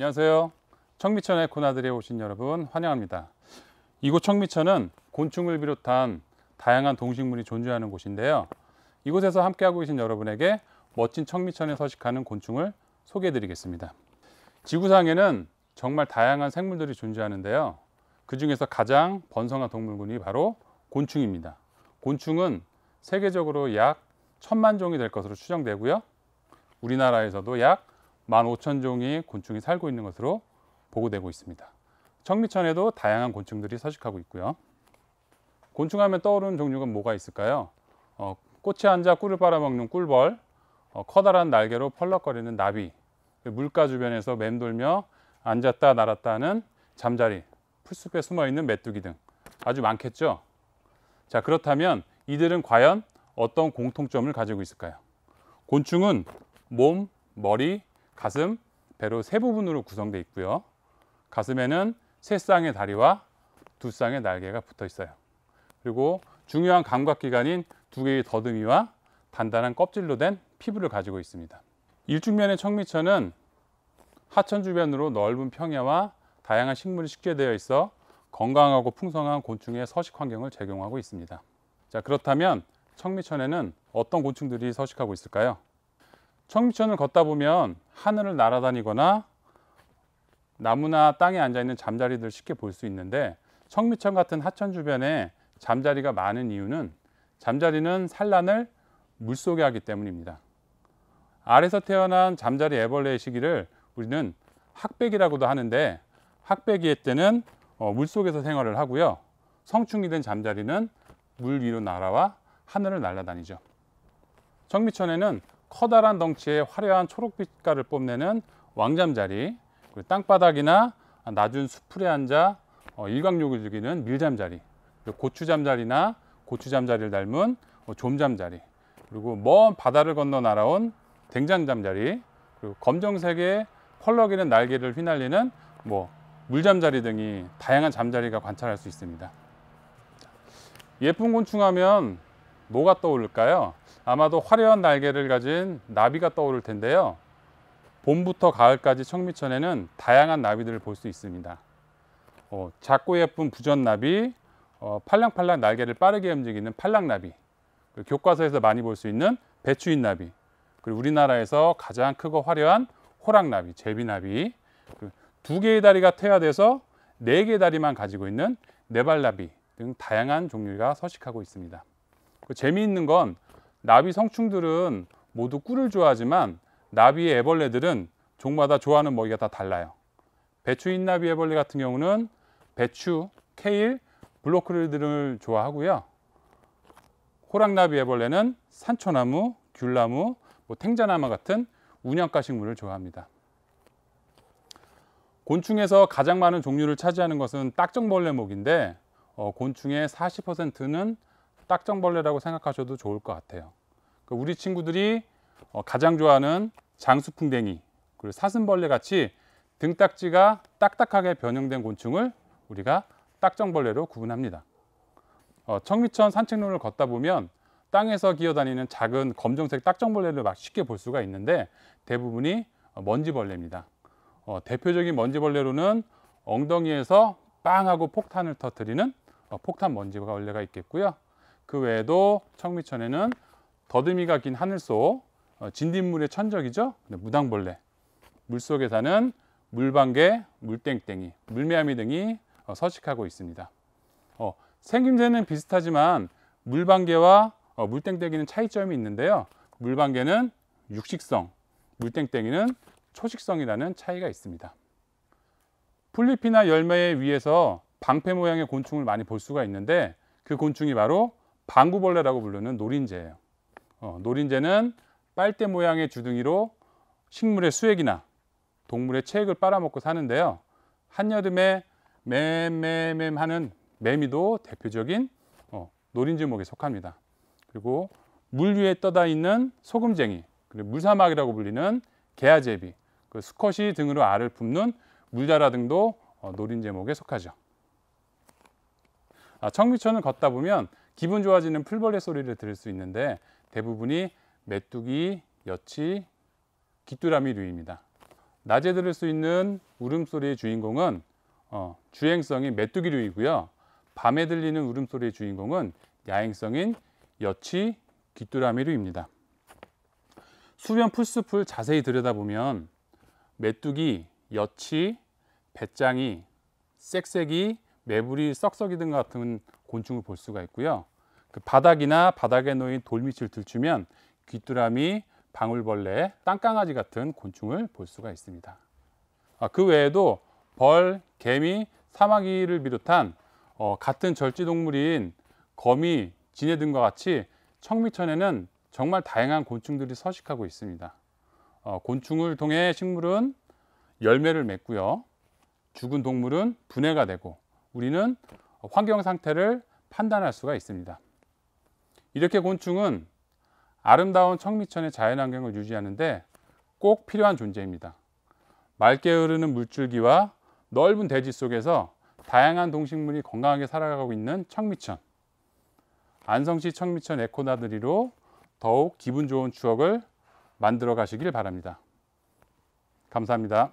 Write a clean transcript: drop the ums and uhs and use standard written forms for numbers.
안녕하세요. 청미천 에코나들에 오신 여러분 환영합니다. 이곳 청미천은 곤충을 비롯한 다양한 동식물이 존재하는 곳인데요. 이곳에서 함께하고 계신 여러분에게 멋진 청미천에 서식하는 곤충을 소개해 드리겠습니다. 지구상에는 정말 다양한 생물들이 존재하는데요. 그 중에서 가장 번성한 동물군이 바로 곤충입니다. 곤충은 세계적으로 약 1000만 종이 될 것으로 추정되고요. 우리나라에서도 약 15,000종의 곤충이 살고 있는 것으로 보고되고 있습니다. 청미천에도 다양한 곤충들이 서식하고 있고요. 곤충하면 떠오르는 종류가 뭐가 있을까요? 꽃에 앉아 꿀을 빨아먹는 꿀벌, 커다란 날개로 펄럭거리는 나비, 물가 주변에서 맴돌며 앉았다 날았다 하는 잠자리, 풀숲에 숨어있는 메뚜기 등 아주 많겠죠? 자, 그렇다면 이들은 과연 어떤 공통점을 가지고 있을까요? 곤충은 몸, 머리, 가슴, 배로 세 부분으로 구성되어 있고요. 가슴에는 세 쌍의 다리와 두 쌍의 날개가 붙어 있어요. 그리고 중요한 감각기관인 두 개의 더듬이와 단단한 껍질로 된 피부를 가지고 있습니다. 일중면의 청미천은 하천 주변으로 넓은 평야와 다양한 식물이 식재되어 있어 건강하고 풍성한 곤충의 서식 환경을 제공하고 있습니다. 자, 그렇다면 청미천에는 어떤 곤충들이 서식하고 있을까요? 청미천을 걷다 보면 하늘을 날아다니거나 나무나 땅에 앉아있는 잠자리들을 쉽게 볼 수 있는데, 청미천 같은 하천 주변에 잠자리가 많은 이유는 잠자리는 산란을 물속에 하기 때문입니다. 알에서 태어난 잠자리 애벌레의 시기를 우리는 학백이라고도 하는데, 학백이의 때는 물속에서 생활을 하고요. 성충이 된 잠자리는 물 위로 날아와 하늘을 날아다니죠. 청미천에는 커다란 덩치에 화려한 초록빛깔을 뽐내는 왕잠자리, 그리고 땅바닥이나 낮은 수풀에 앉아 일광욕을 즐기는 밀잠자리, 고추잠자리나 고추잠자리를 닮은 좀잠자리, 그리고 먼 바다를 건너 날아온 댕장잠자리, 그리고 검정색의 펄럭이는 날개를 휘날리는 물잠자리 등이 다양한 잠자리가 관찰할 수 있습니다. 예쁜 곤충하면 뭐가 떠오를까요? 아마도 화려한 날개를 가진 나비가 떠오를 텐데요. 봄부터 가을까지 청미천에는 다양한 나비들을 볼 수 있습니다. 작고 예쁜 부전나비, 팔랑팔랑 날개를 빠르게 움직이는 팔랑나비, 교과서에서 많이 볼 수 있는 배추인나비, 그리고 우리나라에서 가장 크고 화려한 호랑나비, 제비나비, 두 개의 다리가 퇴화돼서 네 개의 다리만 가지고 있는 네발나비 등 다양한 종류가 서식하고 있습니다. 재미있는 건 나비 성충들은 모두 꿀을 좋아하지만 나비의 애벌레들은 종마다 좋아하는 먹이가 다 달라요. 배추인나비 애벌레 같은 경우는 배추, 케일, 브로콜리 등을 좋아하고요. 호랑나비 애벌레는 산초나무, 귤나무, 탱자나무 같은 운영가 식물을 좋아합니다. 곤충에서 가장 많은 종류를 차지하는 것은 딱정벌레목인데, 곤충의 40%는 딱정벌레라고 생각하셔도 좋을 것 같아요. 우리 친구들이 가장 좋아하는 장수풍뎅이, 그리고 사슴벌레 같이 등딱지가 딱딱하게 변형된 곤충을 우리가 딱정벌레로 구분합니다. 청미천 산책로를 걷다 보면 땅에서 기어다니는 작은 검정색 딱정벌레를 쉽게 볼 수가 있는데, 대부분이 먼지벌레입니다. 대표적인 먼지벌레로는 엉덩이에서 빵 하고 폭탄을 터뜨리는 폭탄 먼지벌레가 있겠고요. 그 외에도 청미천에는 더듬이가 긴 하늘소, 진딧물의 천적이죠, 무당벌레, 물속에 사는 물방개, 물땡땡이, 물매아미 등이 서식하고 있습니다. 생김새는 비슷하지만 물방개와 물땡땡이는 차이점이 있는데요. 물방개는 육식성, 물땡땡이는 초식성이라는 차이가 있습니다. 풀잎이나 열매 위에서 방패 모양의 곤충을 많이 볼 수가 있는데, 그 곤충이 바로 방구벌레라고 부르는 노린재예요. 노린재는 빨대 모양의 주둥이로 식물의 수액이나 동물의 체액을 빨아먹고 사는데요. 한여름에 맴맴맴 하는 매미도 대표적인 노린재목에 속합니다. 그리고 물 위에 떠다 있는 소금쟁이, 그리고 물사막이라고 불리는 개아제비, 수컷이 등으로 알을 품는 물자라 등도 노린재목에 속하죠. 청미천을 걷다 보면 기분 좋아지는 풀벌레 소리를 들을 수 있는데, 대부분이 메뚜기, 여치, 귀뚜라미류입니다. 낮에 들을 수 있는 울음소리의 주인공은 주행성인 메뚜기류이고요. 밤에 들리는 울음소리의 주인공은 야행성인 여치 귀뚜라미류입니다. 수변 풀숲을 자세히 들여다보면 메뚜기, 여치, 배짱이, 쌕쌕이, 매부리, 썩썩이 등 같은 곤충을 볼 수가 있고요. 그 바닥이나 바닥에 놓인 돌밑을 들추면 귀뚜라미, 방울벌레, 땅강아지 같은 곤충을 볼 수가 있습니다. 그 외에도 벌, 개미, 사마귀를 비롯한 같은 절지동물인 거미, 진해 등과 같이 청미천에는 정말 다양한 곤충들이 서식하고 있습니다. 곤충을 통해 식물은 열매를 맺고요. 죽은 동물은 분해가 되고 우리는 환경 상태를 판단할 수가 있습니다. 이렇게 곤충은 아름다운 청미천의 자연환경을 유지하는데 꼭 필요한 존재입니다. 맑게 흐르는 물줄기와 넓은 대지 속에서 다양한 동식물이 건강하게 살아가고 있는 청미천. 안성시 청미천 에코나들이로 더욱 기분 좋은 추억을 만들어 가시길 바랍니다. 감사합니다.